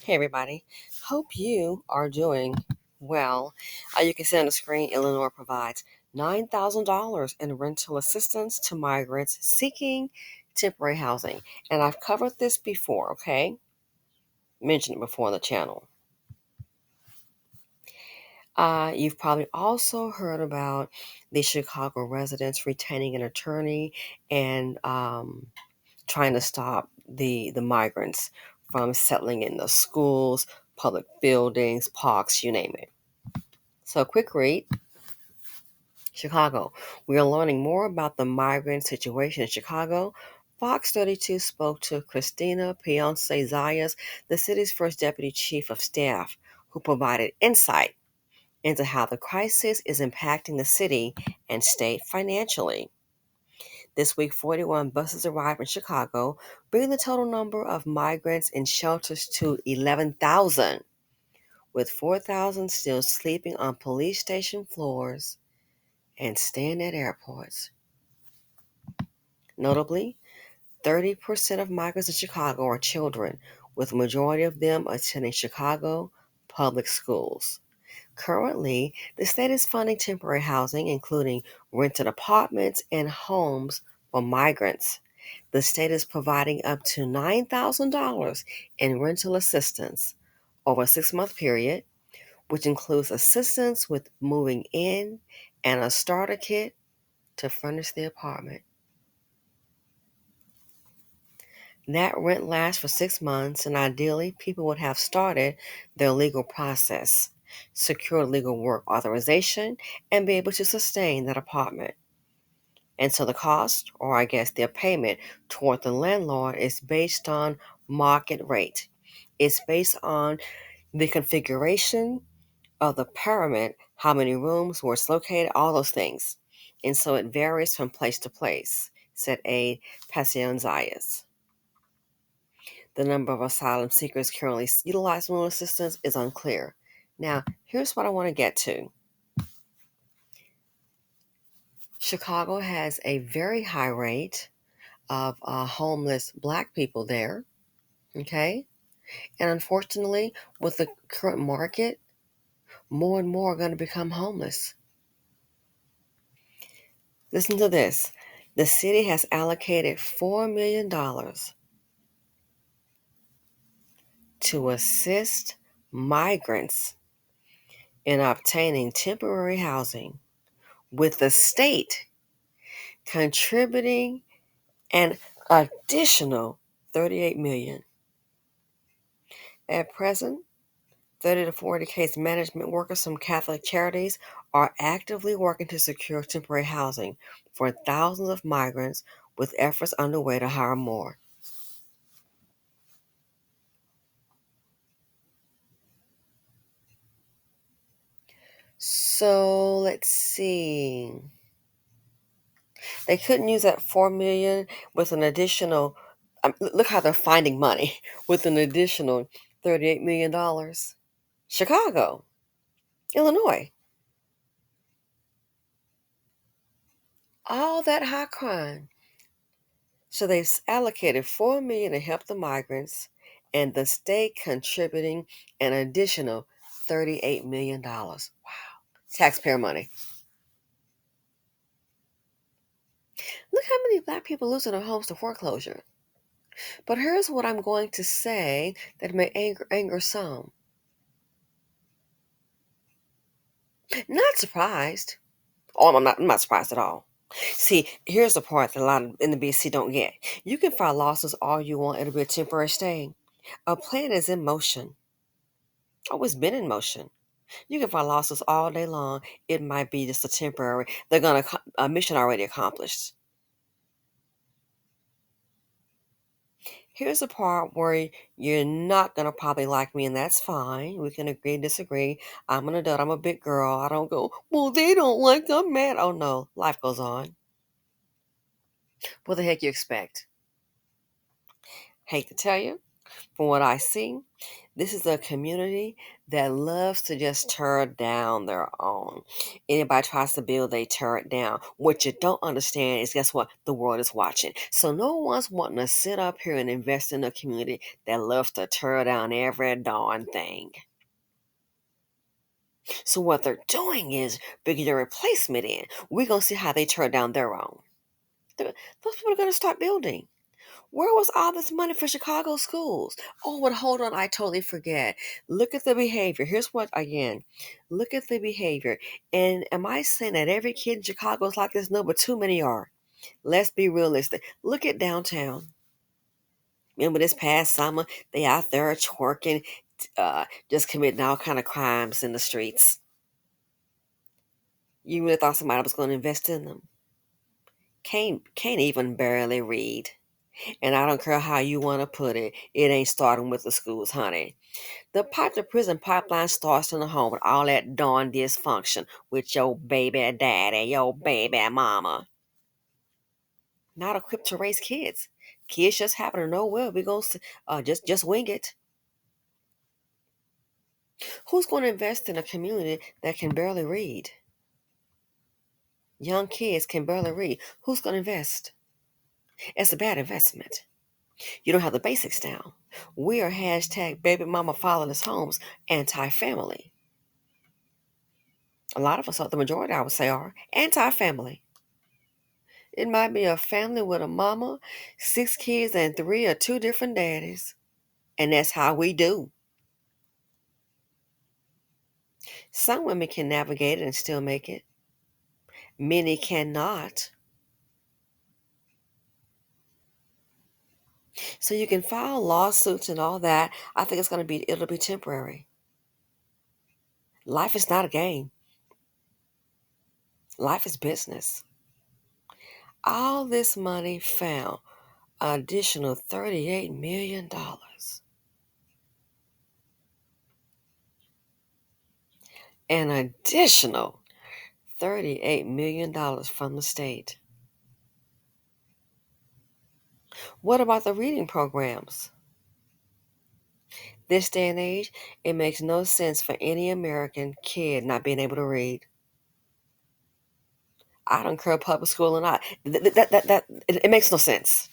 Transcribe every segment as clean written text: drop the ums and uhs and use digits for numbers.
Hey, everybody. Hope you are doing well. You can see on the screen, Illinois provides $9,000 in rental assistance to migrants seeking temporary housing. And I've covered this before, okay? Mentioned it before on the channel. You've probably also heard about the Chicago residents retaining an attorney and trying to stop the migrants from settling in the schools, public buildings, parks, you name it. So, quick read Chicago. We are learning more about the migrant situation in Chicago. Fox 32 spoke to Christina Piance Zayas, the city's first deputy chief of staff, who provided insight into how the crisis is impacting the city and state financially. This week, 41 buses arrived in Chicago, bringing the total number of migrants in shelters to 11,000, with 4,000 still sleeping on police station floors and staying at airports. Notably, 30% of migrants in Chicago are children, with the majority of them attending Chicago public schools. Currently, the state is funding temporary housing, including rented apartments and homes for migrants. The state is providing up to $9,000 in rental assistance over a 6 month period, which includes assistance with moving in and a starter kit to furnish the apartment. That rent lasts for 6 months, and ideally, people would have started their legal process, secured legal work authorization, and be able to sustain that apartment. And so the cost, or I guess their payment toward the landlord, is based on market rate. It's based on the configuration of the pyramid, how many rooms, where it's located, all those things. And so it varies from place to place, said A. Pacienzayas. The number of asylum seekers currently utilizing rental assistance is unclear. Now, here's what I want to get to. Chicago has a very high rate of homeless black people there, okay? And unfortunately, with the current market, more and more are going to become homeless. Listen to this. The city has allocated $4 million to assist migrants in obtaining temporary housing, with the state contributing an additional 38 million. At present, 30 to 40 case management workers from Catholic charities are actively working to secure temporary housing for thousands of migrants, with efforts underway to hire more. So let's see. They couldn't use that 4 million with an additional, look how they're finding money with an additional $38 million. Chicago, Illinois, all that high crime. So they've allocated 4 million to help the migrants, and the state contributing an additional $38 million. Wow. Taxpayer money. Look how many black people losing their homes to foreclosure. But here's what I'm going to say that may anger some. Not surprised. Oh, I'm not surprised at all. See, here's the part that a lot of in the BC don't get. You can file lawsuits all you want. It'll be a temporary stay. A plan is in motion. Always been in motion. You can file lawsuits all day long. It might be just a temporary. They're gonna a mission already accomplished. Here's the part where you're not gonna probably like me, and that's fine. We can agree, disagree. I'm an adult. I'm a big girl. I don't go, well, they don't like. I'm mad. Oh no, life goes on. What the heck you expect? Hate to tell you, from what I see, This is a community that loves to just tear down their own. Anybody tries to build, they tear it down. What you don't understand is, guess what? The world is watching. So no one's wanting to sit up here and invest in a community that loves to tear down every darn thing. So what they're doing is bringing a replacement in. We're going to see how they tear down their own. Those people are going to start building. Where was all this money for Chicago schools? Oh, but hold on, I totally forget. Look at the behavior. Here's what, again, look at the behavior. And am I saying that every kid in Chicago is like this? No, but too many are. Let's be realistic. Look at downtown. Remember this past summer, they out there twerking, just committing all kind of crimes in the streets. You really thought somebody was going to invest in them? Can't even barely read. And I don't care how you want to put it, it ain't starting with the schools, honey. The pipe to prison pipeline starts in the home with all that darn dysfunction with your baby daddy, your baby mama. Not equipped to raise kids. Kids just happen to know, well, we're going to just wing it. Who's going to invest in a community that can barely read? Young kids can barely read. Who's going to invest? It's a bad investment. You don't have the basics down. We are hashtag baby mama fatherless homes anti-family. A lot of us, the majority I would say, are anti-family. It might be a family with a mama, 6 kids, and 3 or 2 different daddies. And that's how we do. Some women can navigate it and still make it. Many cannot. So you can file lawsuits and all that. I think it'll be temporary. Life is not a game. Life is business. All this money found additional $38 million. An additional $38 million from the state. What about the reading programs? This day and age, it makes no sense for any American kid not being able to read. I don't care public school or not. It makes no sense.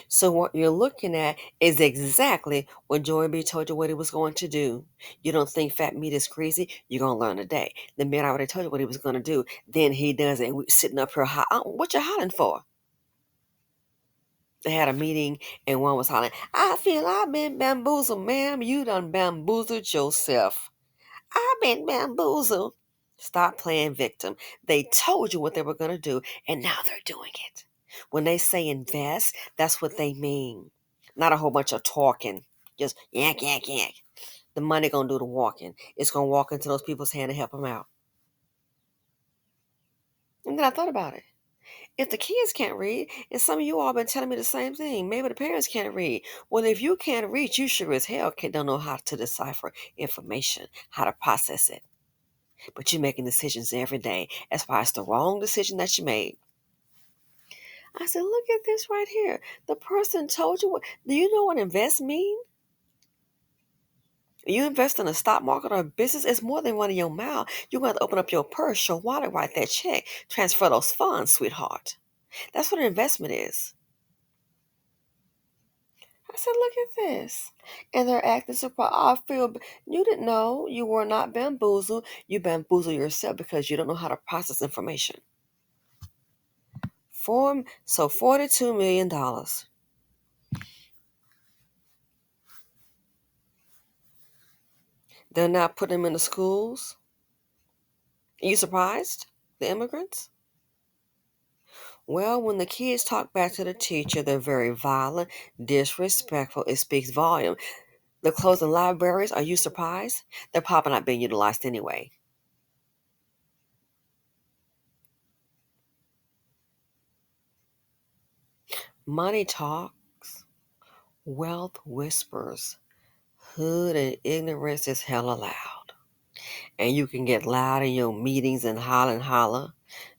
So what you're looking at is exactly what Joey B told you what he was going to do. You don't think fat meat is greasy? You're going to learn today. The man already told you what he was going to do. Then he does it. And we sitting up here, what you hollering for? They had a meeting and one was hollering, I feel I've been bamboozled. Ma'am, you done bamboozled yourself. I've been bamboozled. Stop playing victim. They told you what they were going to do, and now they're doing it. When they say invest, that's what they mean. Not a whole bunch of talking. Just yak, yak, yak. The money going to do the walking. It's going to walk into those people's hand and help them out. And then I thought about it. If the kids can't read, and some of you all been telling me the same thing, maybe the parents can't read. Well, if you can't read, you sure as hell don't know how to decipher information, how to process it. But you're making decisions every day as far as the wrong decision that you made. I said, look at this right here. The person told you what. Do you know what invest mean? You invest in a stock market or a business, it's more than one in your mouth. You're going to open up your purse, your wallet, write that check, transfer those funds, sweetheart. That's what an investment is. I said, look at this. And they're acting surprised. I feel you didn't know you were not bamboozled. You bamboozle yourself because you don't know how to process information. So $42 million. They're not putting them in the schools. Are you surprised? The immigrants? Well, when the kids talk back to the teacher, they're very violent, disrespectful. It speaks volume. The closing libraries, are you surprised? They're probably not being utilized anyway. Money talks, wealth whispers, hood and ignorance is hella loud. And you can get loud in your meetings and holler and holler.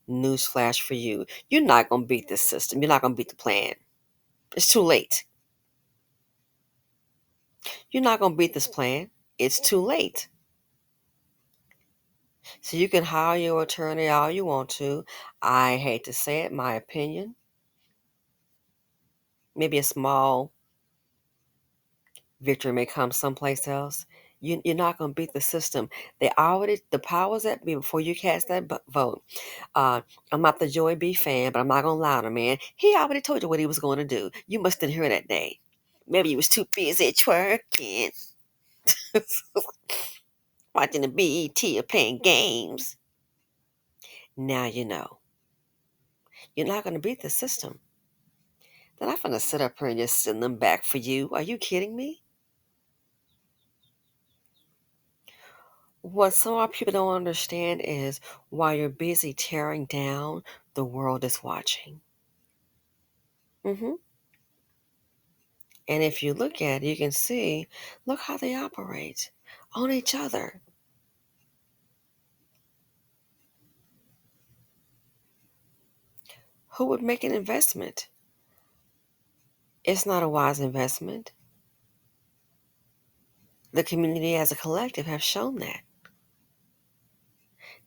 Newsflash for you. You're not going to beat this system. You're not going to beat the plan. It's too late. You're not going to beat this plan. It's too late. So you can hire your attorney all you want to. I hate to say it, my opinion. Maybe a small victory may come someplace else. You're not going to beat the system. They already, the powers that be, before you cast that vote. I'm not the Joey B fan, but I'm not going to lie to man. He already told you what he was going to do. You must have heard that day. Maybe you was too busy twerking, watching the BET or playing games. Now you know. You're not going to beat the system. Then I'm going to sit up here and just send them back for you. Are you kidding me? What some of our people don't understand is while you're busy tearing down, the world is watching. hmm And if you look at it, you can see, look how they operate on each other. Who would make an investment? It's not a wise investment. The community as a collective have shown that.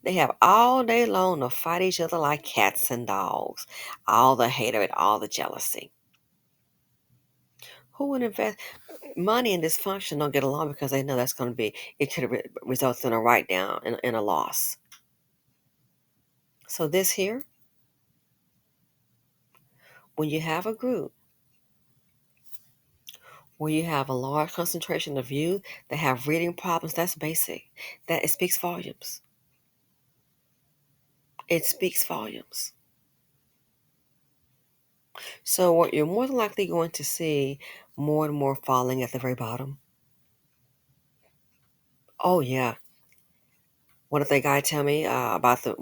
They have all day long to fight each other like cats and dogs. All the hatred, all the jealousy. Who would invest money in dysfunction? Don't get along because they know that's going to be, it could result in a write down and a loss. So this here, when you have a group where you have a large concentration of youth that have reading problems, that's basic. That it speaks volumes. It speaks volumes. So what you're more than likely going to see more and more falling at the very bottom. Oh yeah. What did the guy tell me about the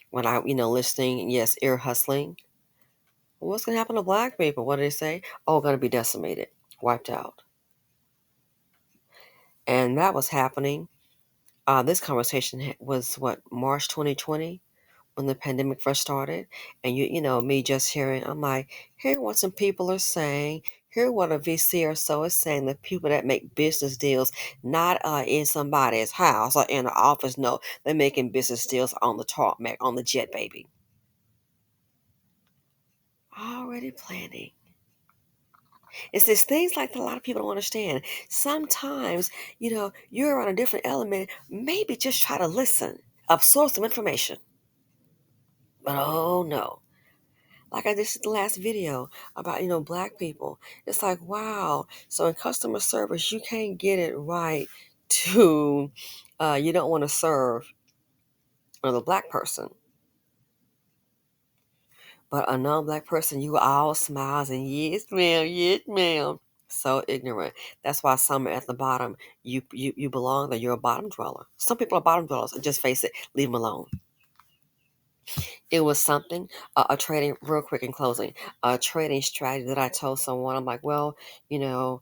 when I listening? Yes, ear hustling. What's gonna happen to black people? What did they say? Oh, gonna be decimated, wiped out, and that was happening. This conversation was what, March 2020, when the pandemic first started, and me just hearing, I'm like, hear what some people are saying. Hear what a VC or so is saying. The people that make business deals, not in somebody's house or in an office. No, they're making business deals on the tarmac, on the jet, baby. Already planning. It's these things like that a lot of people don't understand. Sometimes, you're on a different element. Maybe just try to listen, absorb some information. But oh no. Like I did the last video about, black people. It's like, wow. So in customer service, you can't get it right to, you don't want to serve another black person. But a non-black person, you all smiles and yes, ma'am, yes, ma'am. So ignorant. That's why some are at the bottom. You belong there. You're a bottom dweller. Some people are bottom dwellers. And just face it. Leave them alone. It was something, a trading, real quick in closing, a trading strategy that I told someone. I'm like, well, you know,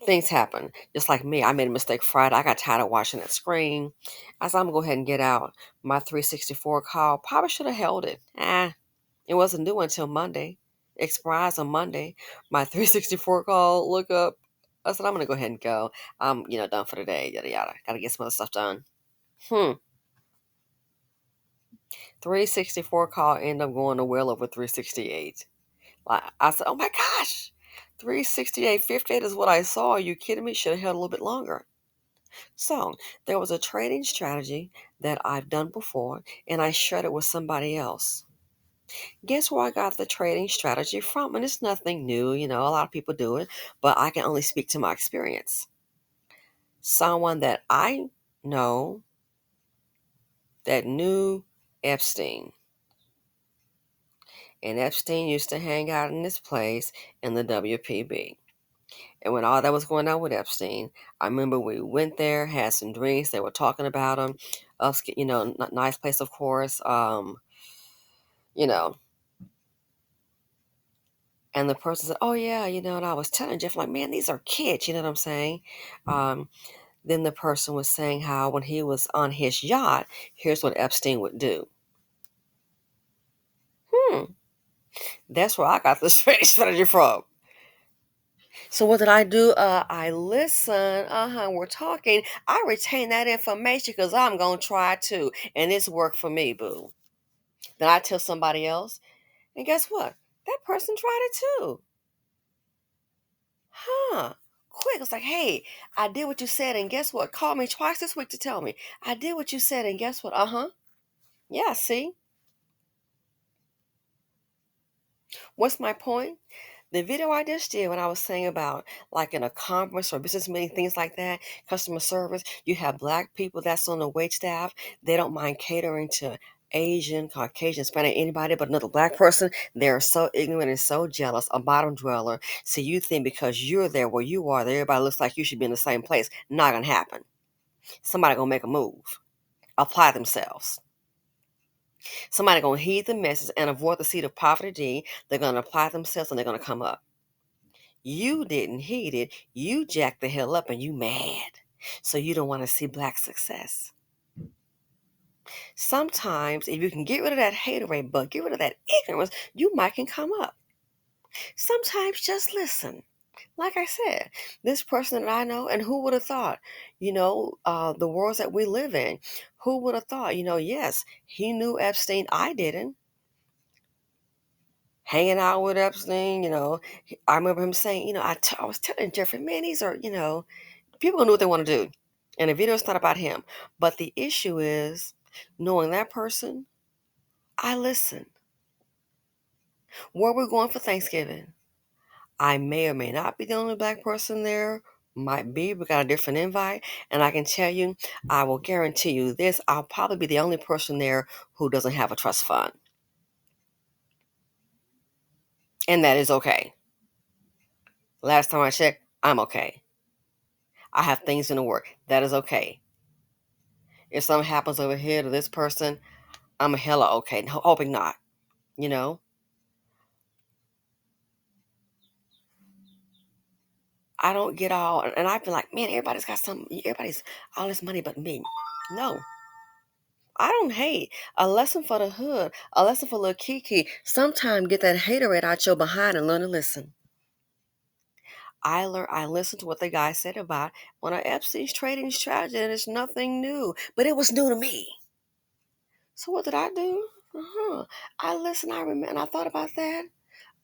things happen. Just like me, I made a mistake Friday. I got tired of watching that screen. I said, I'm going to go ahead and get out. My 364 call, probably should have held it. It wasn't due until Monday. Expires on Monday. My 364 call, look up. I said, I'm going to go ahead and go. I'm, done for the day, yada, yada. Got to get some other stuff done. 364 call ended up going to well over 368. Like, I said, oh my gosh, 368, 58 is what I saw. Are you kidding me? Should have held a little bit longer. So there was a trading strategy that I've done before, and I shared it with somebody else. Guess where I got the trading strategy from? And it's nothing new, a lot of people do it, but I can only speak to my experience. Someone that I know that knew Epstein. And Epstein used to hang out in this place in the WPB. And when all that was going on with Epstein, I remember we went there, had some drinks. They were talking about him. Nice place, of course. You know, and the person said, "Oh yeah, and I was telling Jeff, like, man, these are kids." You know what I'm saying? Then the person was saying how when he was on his yacht, here's what Epstein would do. Hmm, that's where I got the strategy from. So what did I do? I listen. We're talking. I retain that information because I'm gonna try too, and it's worked for me, boo. Then I tell somebody else, and guess what? That person tried it too. Huh? Quick. It's like, hey, I did what you said, and guess what? Call me twice this week to tell me I did what you said, and guess what? Yeah. See, what's my point? The video I just did when I was saying about like in a conference or business meeting, things like that, customer service, you have black people that's on the wait staff. They don't mind catering to Asian, Caucasian, Hispanic, anybody but another black person. They're so ignorant and so jealous, a bottom dweller. So you think because you're there where you are, that everybody looks like you should be in the same place. Not gonna happen. Somebody gonna make a move, apply themselves. Somebody gonna heed the message and avoid the seat of poverty. They're gonna apply themselves and they're gonna come up. You didn't heed it. You jacked the hell up and you mad. So you don't want to see black success. Sometimes if you can get rid of that haterade bug, get rid of that ignorance, you might can come up. Sometimes just listen. Like I said, this person that I know, and who would have thought, the worlds that we live in, who would have thought, yes, he knew Epstein, I didn't. Hanging out with Epstein, I remember him saying, I was telling Jeffrey, man, these are, people gonna do what they want to do. And the video is not about him. But the issue is knowing that person, I listen. Where we're going for Thanksgiving. I may or may not be the only black person there. Might be. We got a different invite. And I can tell you, I will guarantee you this, I'll probably be the only person there who doesn't have a trust fund. And that is okay. Last time I checked, I'm okay. I have things in the work. That is okay. If something happens over here to this person, I'm hella okay. Hoping not, you know? I don't get all, and I feel like, man, everybody's all this money but me. No, I don't hate. A lesson for the hood, a lesson for little Kiki. Sometime get that haterade out your behind and learn to listen. I listened to what the guy said about one of Epstein's trading strategy, and it's nothing new, but it was new to me. So what did I do? I listened, I remember, and I thought about that.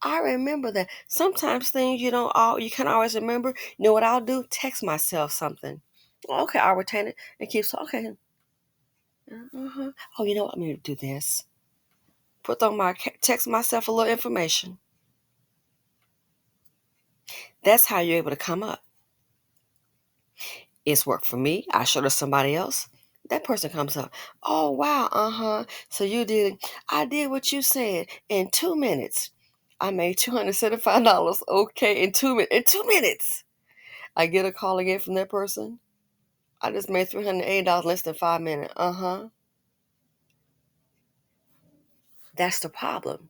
I remember that sometimes things you can't always remember. You know what I'll do? Text myself something. Okay, I'll retain it and keep so okay. Oh, you know what? I'm gonna do this. Text myself a little information. That's how you're able to come up. It's worked for me. I showed it to somebody else. That person comes up. Oh wow, So you did. I did what you said in 2 minutes. I made $275. Okay, in 2 minutes. In 2 minutes, I get a call again from that person. I just made $380 less than 5 minutes. That's the problem.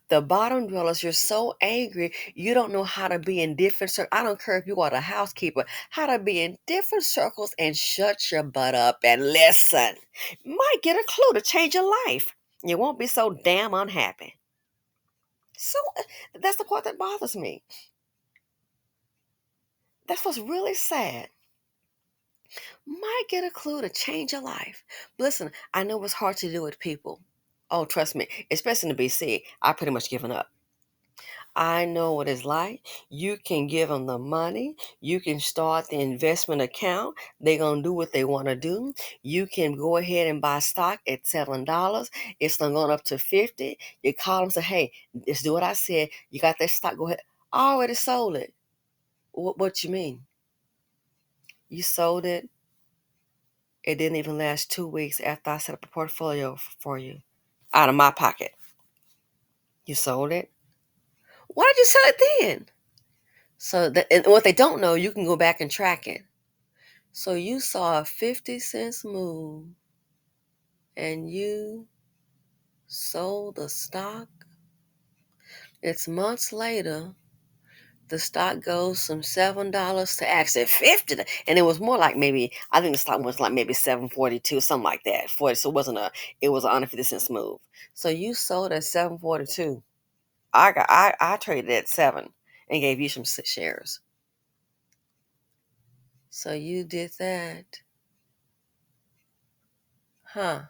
The bottom dwellers, you're so angry, you don't know how to be in different circles. I don't care if you are the housekeeper, how to be in different circles and shut your butt up and listen. Might get a clue to change your life. You won't be so damn unhappy. So that's the part that bothers me. That's what's really sad. Might get a clue to change your life. But listen, I know it's hard to do with people. Oh, trust me, especially in the BC, I pretty much given up. I know what it's like. You can give them the money. You can start the investment account. They're going to do what they want to do. You can go ahead and buy stock at $7. It's not going up to 50. You call them and say, hey, just do what I said. You got that stock. Go ahead. I already sold it. What you mean? You sold it. It didn't even last 2 weeks after I set up a portfolio for you out of my pocket. You sold it. Why did you sell it then? And what they don't know, you can go back and track it. So you saw a 50 cents move and you sold the stock. It's months later. The stock goes from $7 to actually 50, and it was more like I think the stock was like maybe 7.42, something like that. 40, so it was an under 50 cents move. So you sold at 7.42. I traded at 7 and gave you some shares. So you did that. Huh.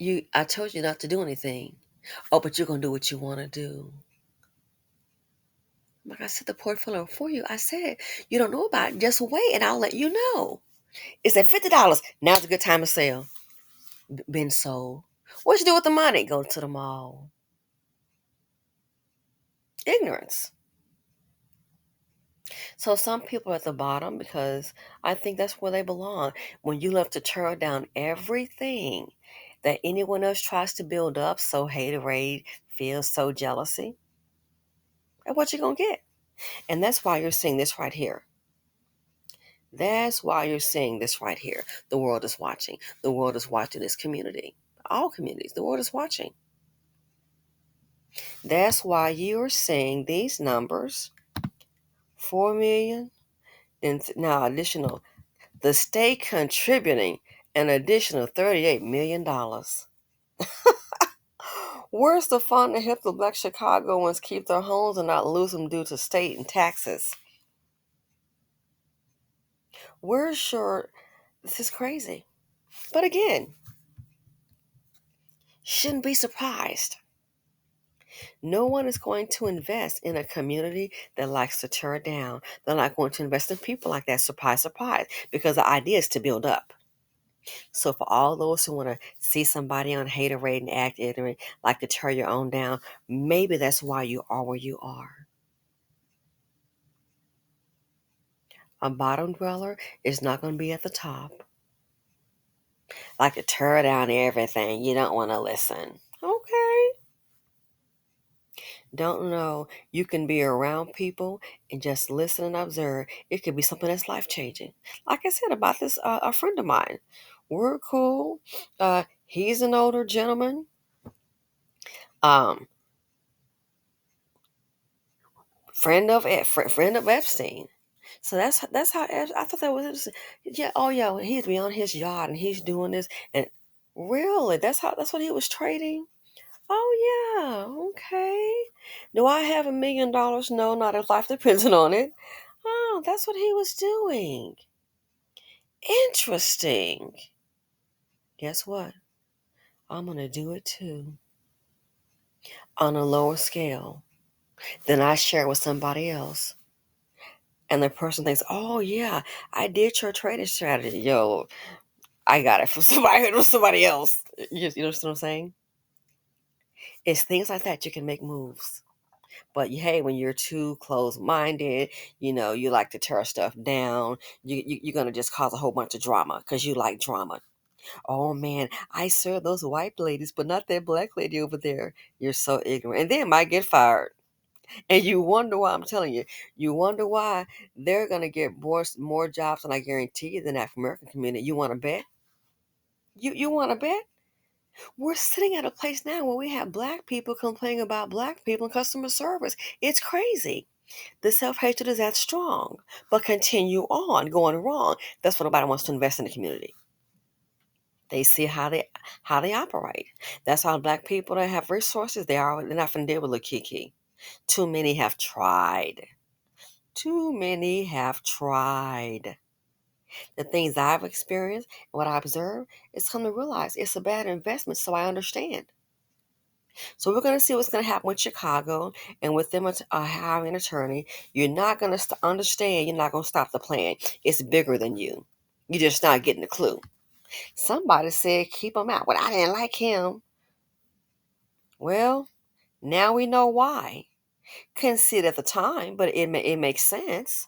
I told you not to do anything. Oh, but you're gonna do what you wanna do. Like I said, the portfolio for you. I said you don't know about it. Just wait and I'll let you know. It's at $50. Now's a good time to sell. Been sold. What you do with the money? Go to the mall. Ignorance. So some people are at the bottom because I think that's where they belong. When you love to tear down everything that anyone else tries to build up, so haterade feels so jealousy, and what you gonna get? And that's why you're seeing this right here. That's why you're seeing this right here. The world is watching. The world is watching this community. All communities. The world is watching. That's why you're seeing these numbers. 4 million. And now additional. The state contributing an additional $38 million. Where's the fund to help the Black Chicagoans keep their homes and not lose them due to state and taxes? Where's your... This is crazy. But again, shouldn't be surprised. No one is going to invest in a community that likes to tear down. They're not going to invest in people like that. Surprise, surprise. Because the idea is to build up. So for all those who want to see somebody on haterade and act ignorant, like to tear your own down, maybe that's why you are where you are. A bottom dweller is not going to be at the top. Like to tear down everything. You don't want to listen. Okay. Don't know. You can be around people and just listen and observe. It could be something that's life changing. Like I said about this, a friend of mine. We're cool. He's an older gentleman. Um, friend of Epstein. So that's how I thought that was interesting. Yeah. Oh yeah. He'd be on his yacht and he's doing this. And really, that's what he was trading. Oh yeah. Okay. Do I have $1 million? No, not if life depends on it. Oh, that's what he was doing. Interesting. Guess what? I'm gonna do it too on a lower scale. Then I share it with somebody else. And the person thinks, oh yeah, I did your trading strategy. Yo, I got it from somebody else. You know what I'm saying? It's things like that you can make moves. But hey, when you're too close-minded, you like to tear stuff down. You're gonna just cause a whole bunch of drama because you like drama. Oh man, I serve those white ladies, but not that black lady over there. You're so ignorant, and they might get fired. And you wonder why. I'm telling you, you wonder why they're gonna get more jobs, and I guarantee you, than the African American community. You want to bet? You want to bet? We're sitting at a place now where we have black people complaining about black people in customer service. It's crazy. The self-hatred is that strong, but continue on going wrong. That's what nobody wants to invest in the community. They see how they operate. That's how black people that have resources, they're not going to deal with a kiki. Too many have tried. Too many have tried. The things I've experienced, what I observe, is come to realize it's a bad investment, so I understand. So we're going to see what's going to happen with Chicago and with them hiring an attorney. You're not going to understand. You're not going to stop the plan. It's bigger than you. You're just not getting the clue. Somebody said keep him out. Well, I didn't like him. Well, now we know why. Couldn't see it at the time, but it makes sense.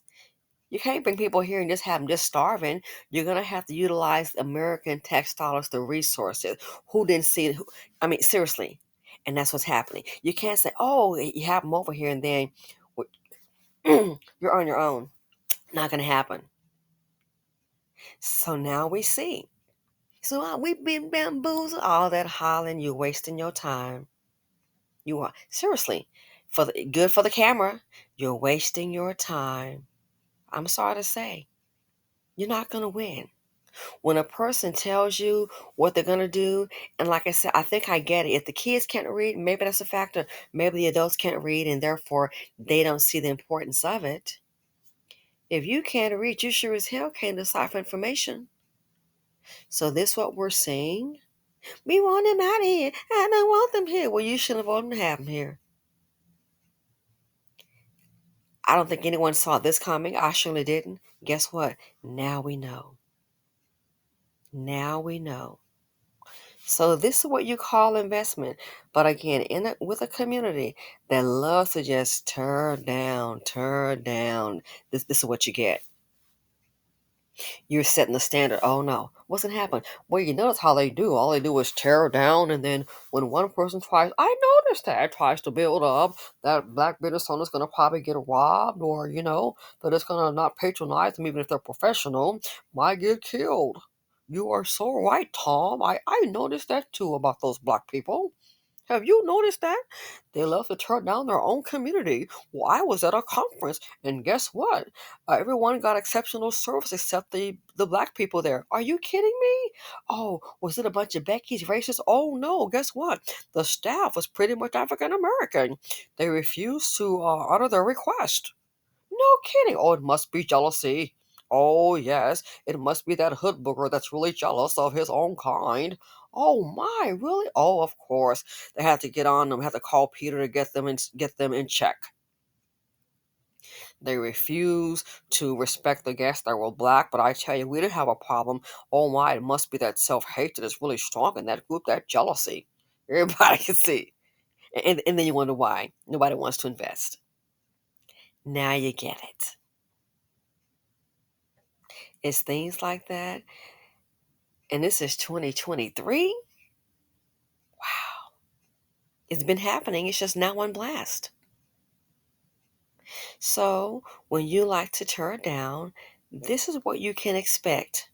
You can't bring people here and just have them just starving. You're going to have to utilize American tax dollars, the resources. Who didn't see it? I mean, seriously. And that's what's happening. You can't say, oh, you have them over here and then you're on your own. Not going to happen. So now we see. So we've been bamboozled. All that hollering, you're wasting your time. You are. Seriously. Good for the camera. You're wasting your time. I'm sorry to say. You're not going to win. When a person tells you what they're going to do, and like I said, I think I get it. If the kids can't read, maybe that's a factor. Maybe the adults can't read and therefore they don't see the importance of it. If you can't read, you sure as hell can't decipher information. So this what we're seeing. We want them out of here. I don't want them here. Well, you shouldn't have wanted them to have them here. I don't think anyone saw this coming. I surely didn't. Guess what? Now we know. Now we know. So this is what you call investment. But again, with a community that loves to just tear down. This is what you get. You're setting the standard. Oh no, what's gonna happen? Well, you notice how they do. All they do is tear down, and then when one person tries, I noticed that tries to build up, that black business owner's gonna probably get robbed, or they're just gonna not patronize them, even if they're professional, might get killed. You are so right, Tom. I noticed that too about those black people. Have you noticed that? They love to tear down their own community. Well, I was at a conference, and guess what? Everyone got exceptional service except the black people there. Are you kidding me? Oh, was it a bunch of Becky's racist? Oh, no. Guess what? The staff was pretty much African American. They refused to honor their request. No kidding. Oh, it must be jealousy. Oh, yes. It must be that hood booger that's really jealous of his own kind. Oh my, really? Oh, of course. They had to get on them, had to call Peter to get them in check. They refused to respect the guests that were black, but I tell you, we didn't have a problem. Oh my, it must be that self-hatred is really strong in that group, that jealousy. Everybody can see. And then you wonder why. Nobody wants to invest. Now you get it. It's things like that. And this is 2023. Wow. It's been happening. It's just now on blast. So when you like to tear down, this is what you can expect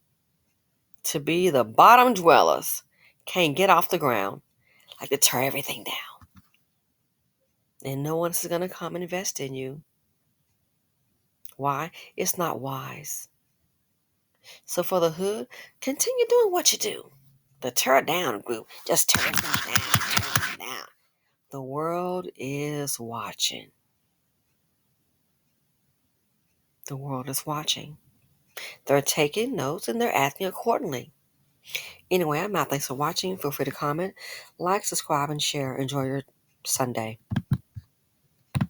to be the bottom dwellers. Can't get off the ground. Like to tear everything down. And no one's going to come and invest in you. Why? It's not wise. So for the hood, continue doing what you do. The tear down group. Just tear everything down. Tear everything down. The world is watching. The world is watching. They're taking notes and they're acting accordingly. Anyway, I'm out. Thanks for watching. Feel free to comment, like, subscribe, and share. Enjoy your Sunday.